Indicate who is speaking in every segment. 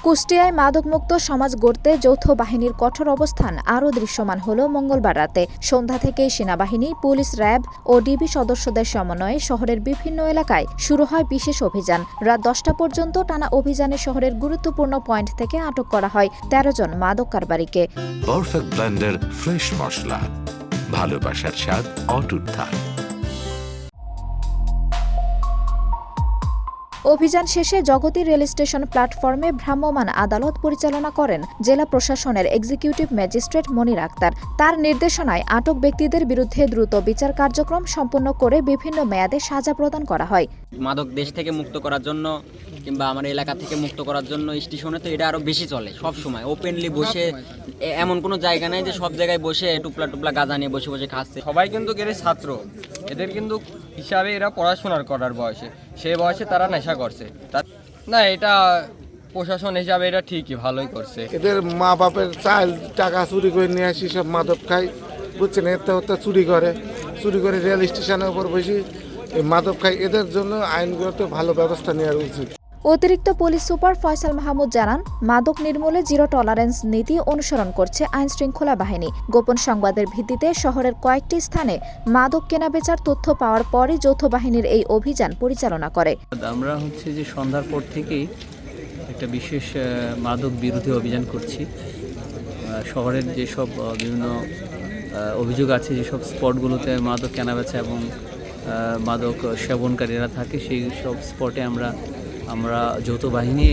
Speaker 1: কুষ্টিয়ায় মাদকমুক্ত সমাজ গড়তে যৌথ বাহিনীর কঠোর অবস্থান আরও দৃশ্যমান হল মঙ্গলবার রাতে। সন্ধ্যা থেকেই সেনাবাহিনী, পুলিশ, র্যাব ও ডিবি সদস্যদের সমন্বয়ে শহরের বিভিন্ন এলাকায় শুরু হয় বিশেষ অভিযান। রাত 10টা পর্যন্ত টানা অভিযানে শহরের গুরুত্বপূর্ণ পয়েন্ট থেকে আটক করা হয় 13 জন মাদক কারবারিকে।
Speaker 2: পারফেক্ট ব্লেন্ডের ফ্রেশ মশলা, ভালোবাসার স্বাদ অটুট থাক।
Speaker 1: অভিযান শেষে জগতী রেল স্টেশন প্ল্যাটফর্মে ভ্রাম্যমাণ আদালত পরিচালনা করেন জেলা প্রশাসনের এক্সিকিউটিভ ম্যাজিস্ট্রেট মনির আক্তার। তার নির্দেশনায় আটক ব্যক্তিদের বিরুদ্ধে দ্রুত বিচার কার্যক্রম সম্পন্ন করে বিভিন্ন মেয়াদে সাজা প্রদান করা হয়।
Speaker 3: মাদক দেশ থেকে মুক্ত করার জন্য কিংবা আমার এলাকা থেকে মুক্ত করার জন্য স্টেশনে তো এটা আরো বেশি চলে। সব সময় ওপেনলি বসে, এমন কোনো জায়গা নাই যে সব জায়গায় বসে টুপলা টুপলা গাঁজা নিয়ে বসে বসে খাচ্ছে।
Speaker 4: সবাই কিন্তু এর ছাত্র, এদের কিন্তু হিসাবে এরা পড়াশোনার করার বয়সে, সেই বয়সে তারা নেশা করছে। না, এটা প্রশাসন হিসাবে এটা ঠিকই ভালোই করছে।
Speaker 5: এদের মা বাপের চাল টাকা চুরি করে নিয়ে আসি, সব মাদক খাই, বুঝছেন, এতে চুরি করে রেল স্টেশনের উপর বসি মাদক খাই। এদের জন্য আইনগত ভালো ব্যবস্থা নেওয়া উচিত।
Speaker 1: অতিরিক্ত পুলিশ সুপার ফয়সাল মাহমুদ জানান, মাদক নির্মূলে জিরো টলারেন্স নীতি অনুসরণ করছে আইনশৃঙ্খলা বাহিনী। গোপন সংবাদের ভিত্তিতে শহরের কয়েকটি স্থানে মাদক কেনাবেচার তথ্য পাওয়ার পরই যৌথ বাহিনীর এই অভিযান পরিচালনা করে।
Speaker 6: আমরা যে সন্ধ্যার পর থেকেই একটা বিশেষ মাদক বিরোধী অভিযান করছি। শহরের যেসব বিভিন্ন অভিযোগ আছে, যেসব স্পটগুলোতে মাদক কেনাবেচা এবং মাদক সেবনকারীরা থাকে, সেই সব স্পটে আমরা যৌথ বাহিনী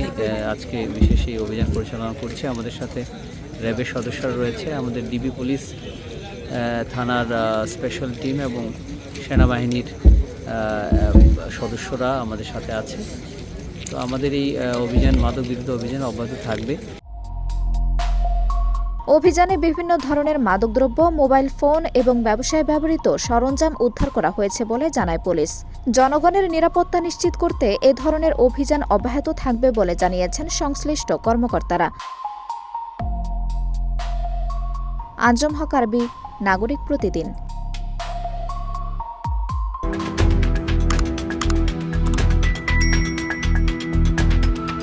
Speaker 6: আজকে বিশেষ এই অভিযান পরিচালনা করছি। আমাদের সাথে র্যাবের সদস্যরা রয়েছে, আমাদের ডিবি পুলিশ, থানার স্পেশাল টিম এবং সেনাবাহিনীর সদস্যরা আমাদের সাথে আছে। তো আমাদের এই অভিযান, মাদক বিরোধী অভিযান অব্যাহত থাকবে।
Speaker 1: অভিযানে বিভিন্ন ধরনের মাদকদ্রব্য, মোবাইল ফোন এবং ব্যবসায় ব্যবহৃত সরঞ্জাম উদ্ধার করা হয়েছে বলে জানায় পুলিশ। জনগণের নিরাপত্তা নিশ্চিত করতে এ ধরনের অভিযান অব্যাহত থাকবে বলে জানিয়েছেন সংশ্লিষ্ট কর্মকর্তারা। আঞ্জুম হক আরবি, নাগরিক প্রতিদিন।